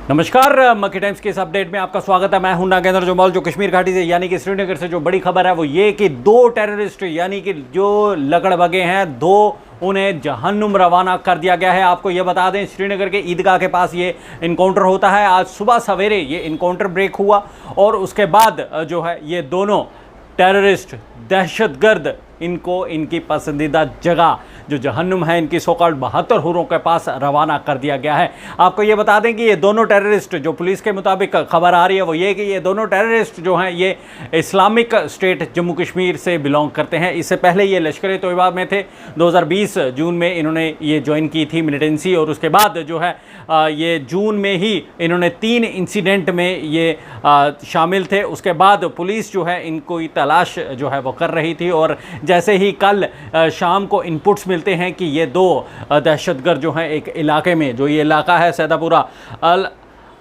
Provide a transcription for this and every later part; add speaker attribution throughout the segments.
Speaker 1: नमस्कार, मक्की टाइम्स के इस अपडेट में आपका स्वागत है। मैं हूं नागेंद्र जमवाल। जो कश्मीर घाटी से यानी कि श्रीनगर से जो बड़ी खबर है वो ये कि दो टेररिस्ट यानी कि जो लकड़बगे हैं दो, उन्हें जहन्नुम रवाना कर दिया गया है। आपको यह बता दें, श्रीनगर के ईदगाह के पास ये इनकाउंटर होता है। आज सुबह सवेरे ये इनकाउंटर ब्रेक हुआ और उसके बाद जो है ये दोनों टेररिस्ट दहशतगर्द इनको इनकी पसंदीदा जगह जो जहन्नुम है इनकी सो-कॉल्ड 72 हुरों के पास रवाना कर दिया गया है। आपको ये बता दें कि ये दोनों टेररिस्ट, जो पुलिस के मुताबिक खबर आ रही है वो ये कि ये दोनों टेररिस्ट जो हैं ये इस्लामिक स्टेट जम्मू कश्मीर से बिलोंग करते हैं। इससे पहले ये लश्कर तोयबा में थे। 2020 जून में इन्होंने ये ज्वाइन की थी मिलिटेंसी, और उसके बाद जो है ये जून में ही इन्होंने 3 इंसिडेंट में ये शामिल थे। उसके बाद पुलिस जो है इनको तलाश जो है वो कर रही थी, और जैसे ही कल शाम को इनपुट्स मिलते हैं कि ये दो दहशतगर्द जो हैं एक इलाके में, जो ये इलाका है सैदापुरा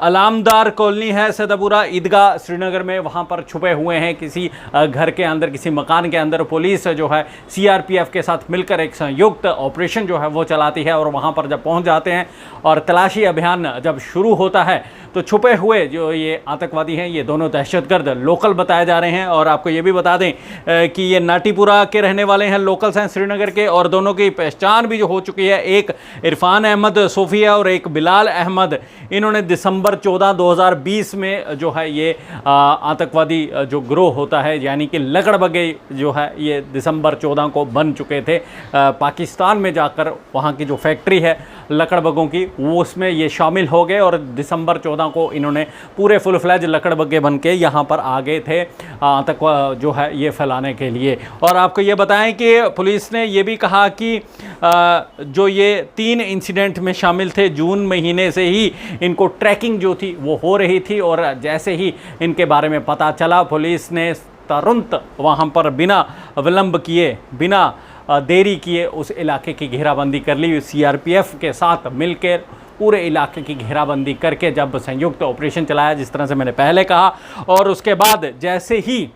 Speaker 1: अलामदार कॉलोनी है, सैदापुरा ईदगाह श्रीनगर में, वहाँ पर छुपे हुए हैं किसी घर के अंदर, किसी मकान के अंदर। पुलिस जो है सीआरपीएफ के साथ मिलकर एक संयुक्त ऑपरेशन जो है वो चलाती है, और वहाँ पर जब पहुँच जाते हैं और तलाशी अभियान जब शुरू होता है तो छुपे हुए जो ये आतंकवादी हैं ये दोनों दहशतगर्द लोकल बताए जा रहे हैं। और आपको ये भी बता दें कि ये नाटीपुरा के रहने वाले हैं, लोकल्स हैं श्रीनगर के, और दोनों की पहचान भी जो हो चुकी है। एक इरफान अहमद सोफिया और एक बिलाल अहमद। इन्होंने दिसंबर 14, 2020 में जो है ये आतंकवादी जो ग्रोह होता है यानी कि लकड़बगे जो है ये दिसंबर 14 को बन चुके थे। पाकिस्तान में जाकर वहाँ की जो फैक्ट्री है लकड़बगों की वो उसमें ये शामिल हो गए, और दिसंबर 14 को इन्होंने पूरे फुल फ्लैज लकड़बग्गे बन के यहाँ पर आ गए थे आतंक जो है ये फैलाने के लिए। और आपको ये बताएं कि पुलिस ने ये भी कहा कि जो ये 3 इंसिडेंट में शामिल थे, जून महीने से ही इनको ट्रैकिंग जो थी वो हो रही थी, और जैसे ही इनके बारे में पता चला पुलिस ने तुरंत वहाँ पर बिना विलंब किए, बिना देरी किए उस इलाके की घेराबंदी कर ली। सीआरपीएफ के साथ मिलकर पूरे इलाके की घेराबंदी करके जब संयुक्त ऑपरेशन चलाया, जिस तरह से मैंने पहले कहा, और उसके बाद जैसे ही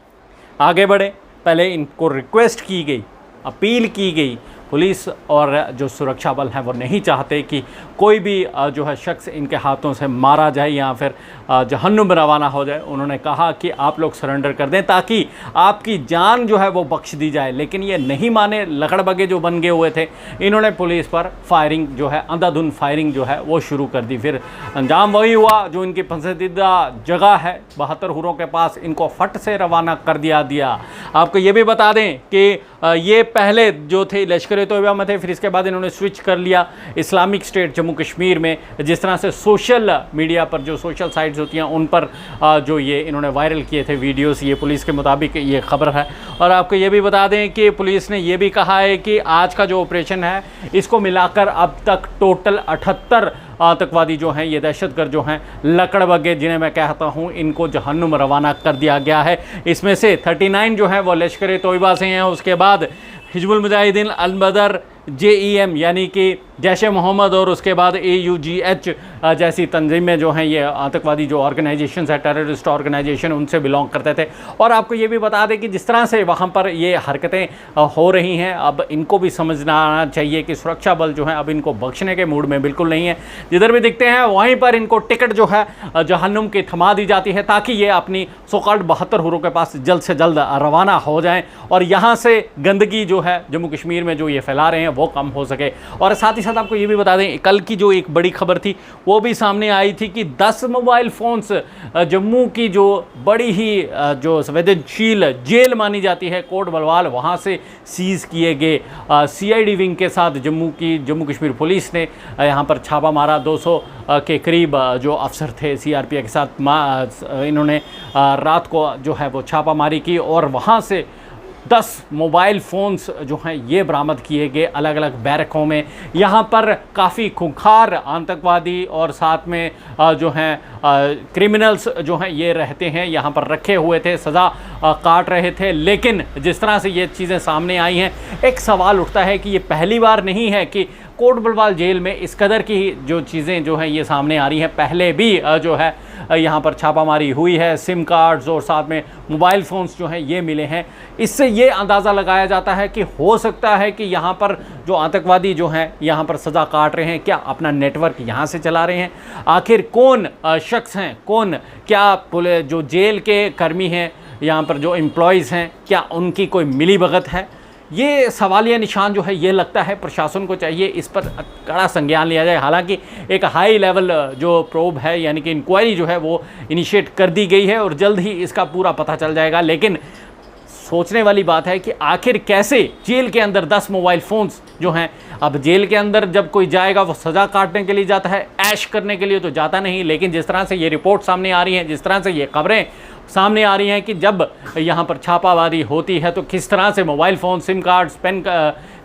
Speaker 1: आगे बढ़े, पहले इनको रिक्वेस्ट की गई, अपील की गई। पुलिस और जो सुरक्षा बल हैं वो नहीं चाहते कि कोई भी जो है शख्स इनके हाथों से मारा जाए या फिर जहन्नुम रवाना हो जाए। उन्होंने कहा कि आप लोग सरेंडर कर दें ताकि आपकी जान जो है वो बख्श दी जाए, लेकिन ये नहीं माने। लकड़बगे जो बन गए हुए थे, इन्होंने पुलिस पर फायरिंग जो है, अंधाधुंध फायरिंग जो है वो शुरू कर दी। फिर अंजाम वही हुआ, जो इनकी पसंदीदा जगह है 72 हुरों के पास, इनको फट से रवाना कर दिया। आपको ये भी बता दें कि ये पहले जो थे लश्कर तोयबा में थे, फिर इसके बाद इन्होंने स्विच कर लिया इस्लामिक स्टेट जम्मू कश्मीर में। जिस तरह से सोशल मीडिया पर जो सोशल साइट्स होती हैं उन पर जो ये इन्होंने वायरल किए थे वीडियोस, ये पुलिस के मुताबिक ये खबर है। और आपको ये भी बता दें कि पुलिस ने ये भी कहा है कि आज का जो ऑपरेशन है इसको मिलाकर अब तक टोटल 78 आतंकवादी जो हैं, ये दहशतगर्द जो हैं लकड़बगे, जिन्हें मैं कहता हूं, इनको जहन्नुम रवाना कर दिया गया है। इसमें से 39 जो हैं वो लश्कर तोयबा से हैं। उसके बाद हिजबुल मुजाहिदीन अल बदर JEM यानी कि जैश-ए मोहम्मद, और उसके बाद AUGH जैसी तंजीमें जो हैं, ये आतंकवादी जो ऑर्गेनाइजेशन है, टेररिस्ट ऑर्गेनाइजेशन, उनसे बिलोंग करते थे। और आपको ये भी बता दें कि जिस तरह से वहाँ पर ये हरकतें हो रही हैं, अब इनको भी समझना आना चाहिए कि सुरक्षा बल जो है अब इनको बख्शने के मूड में बिल्कुल नहीं है। जिधर भी दिखते हैं वहीं पर इनको टिकट जो है जहन्नुम की थमा दी जाती है, ताकि ये अपनी सो-कॉल्ड 72 हुरों के पास जल्द से जल्द रवाना हो जाएँ, और यहाँ से गंदगी जो है जम्मू कश्मीर में जो ये फैला रहे हैं वो कम हो सके। और साथ ही साथ आपको ये भी बता दें, कल की जो एक बड़ी खबर थी वो भी सामने आई थी कि 10 मोबाइल फ़ोन्स जम्मू की जो बड़ी ही जो संवेदनशील जेल मानी जाती है कोट बलवाल, वहाँ से सीज़ किए गए। CID विंग के साथ जम्मू कश्मीर पुलिस ने यहाँ पर छापा मारा। 200 के करीब जो अफसर थे CRPF के साथ, इन्होंने रात को जो है वो छापामारी की, और वहाँ से 10 मोबाइल फ़ोन्स जो हैं ये बरामद किए गए अलग अलग बैरकों में। यहाँ पर काफ़ी खूंखार आतंकवादी और साथ में जो हैं क्रिमिनल्स जो हैं ये रहते हैं, यहाँ पर रखे हुए थे, सज़ा काट रहे थे। लेकिन जिस तरह से ये चीज़ें सामने आई हैं, एक सवाल उठता है कि ये पहली बार नहीं है कि कोट बलवाल जेल में इस कदर की जो चीज़ें जो हैं ये सामने आ रही हैं। पहले भी जो है यहाँ पर छापामारी हुई है, सिम कार्ड्स और साथ में मोबाइल फ़ोन्स जो हैं ये मिले हैं। इससे ये अंदाज़ा लगाया जाता है कि हो सकता है कि यहाँ पर जो आतंकवादी जो हैं यहाँ पर सज़ा काट रहे हैं, क्या अपना नेटवर्क यहाँ से चला रहे हैं। आखिर कौन शख्स हैं, कौन क्या जो जेल के कर्मी हैं, यहाँ पर जो एम्प्लॉयज़ हैं, क्या उनकी कोई मिलीभगत है। ये सवालिया निशान जो है ये लगता है प्रशासन को चाहिए इस पर कड़ा संज्ञान लिया जाए। हालांकि एक हाई लेवल जो प्रोब है यानी कि इंक्वायरी जो है वो इनिशिएट कर दी गई है और जल्द ही इसका पूरा पता चल जाएगा। लेकिन सोचने वाली बात है कि आखिर कैसे जेल के अंदर 10 मोबाइल फ़ोन्स जो हैं, अब जेल के अंदर जब कोई जाएगा वो सज़ा काटने के लिए जाता है, ऐश करने के लिए तो जाता नहीं। लेकिन जिस तरह से ये रिपोर्ट सामने आ रही हैं, जिस तरह से ये खबरें सामने आ रही हैं कि जब यहाँ पर छापामारी होती है तो किस तरह से mobile phone, sim cards,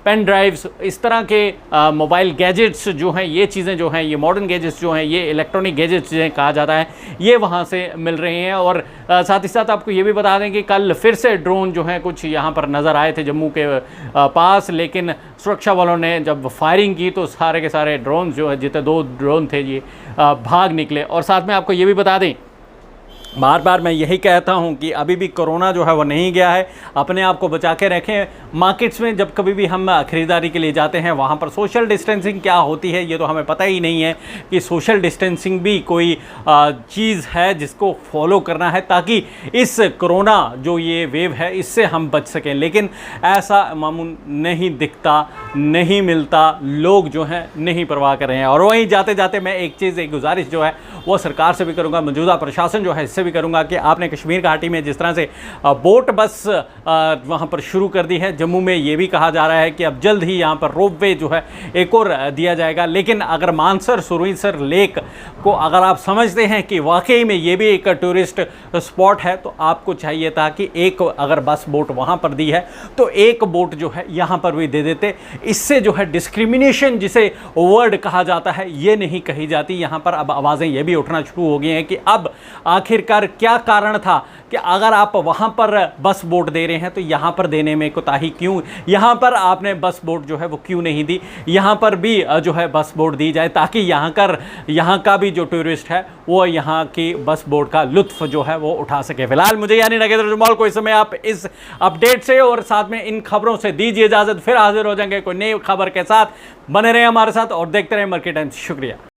Speaker 1: pen drives, इस तरह के मोबाइल गैजेट्स जो हैं, ये चीज़ें जो हैं, ये मॉडर्न गैजेट्स जो हैं, ये इलेक्ट्रॉनिक गैजेट्स जिन्हें कहा जाता है, ये वहाँ से मिल रहे हैं। और साथ ही साथ आपको ये भी बता दें कि कल फिर से ड्रोन जो हैं कुछ यहाँ पर नज़र आए थे जम्मू के पास, लेकिन सुरक्षा वालों ने जब फायरिंग की तो सारे के सारे ड्रोन जो है, जितने 2 ड्रोन थे ये भाग निकले। और साथ में आपको ये भी बता दें, बार बार मैं यही कहता हूं कि अभी भी कोरोना जो है वो नहीं गया है, अपने आप को बचा के रखें। मार्केट्स में जब कभी भी हम ख़रीदारी के लिए जाते हैं वहां पर सोशल डिस्टेंसिंग क्या होती है ये तो हमें पता ही नहीं है कि सोशल डिस्टेंसिंग भी कोई चीज़ है जिसको फॉलो करना है ताकि इस कोरोना जो ये वेव है इससे हम बच सकें। लेकिन ऐसा मामून नहीं दिखता, नहीं मिलता, लोग जो हैं नहीं परवाह कर रहे हैं। और वहीं जाते जाते मैं एक चीज़, एक गुजारिश जो है वो सरकार से भी करूँगा, मौजूदा प्रशासन जो है इससे भी करूंगा कि आपने कश्मीर घाटी में जिस तरह से बोट बस वहां पर शुरू कर दी है, जम्मू में ये भी कहा जा रहा है कि अब जल्द ही यहां पर रोपवे जो है एक और दिया जाएगा। लेकिन अगर मानसर सुरईसर लेक को अगर आप समझते हैं कि वाकई में ये भी एक टूरिस्ट स्पॉट है तो आपको चाहिए था कि एक अगर बस बोट वहां पर दी है तो एक बोट जो है यहां पर भी दे देते। इससे जो है डिस्क्रिमिनेशन जिसे वर्ड कहा जाता है ये नहीं कही जाती। यहां पर अब आवाज़ें ये भी उठना शुरू हो गई हैं कि अब आखिरकार क्या कारण था कि अगर आप वहां पर बस बोट दे रहे हैं तो यहां पर देने में कोताही क्यों, यहां पर आपने बस बोट जो है वो क्यों नहीं दी, यहां पर भी जो है बस बोट दी जाए ताकि यहां का भी जो टूरिस्ट है वो यहां की बस बोट का लुत्फ जो है वो उठा सके। फिलहाल मुझे यानी नगेंद्र जम्वाल को इस समय आप इस अपडेट से और साथ में इन खबरों से दीजिए इजाजत, फिर हाजिर हो जाएंगे कोई नई खबर के साथ। बने रहे हमारे साथ और देखते रहे मार्केट टाइम्स। शुक्रिया।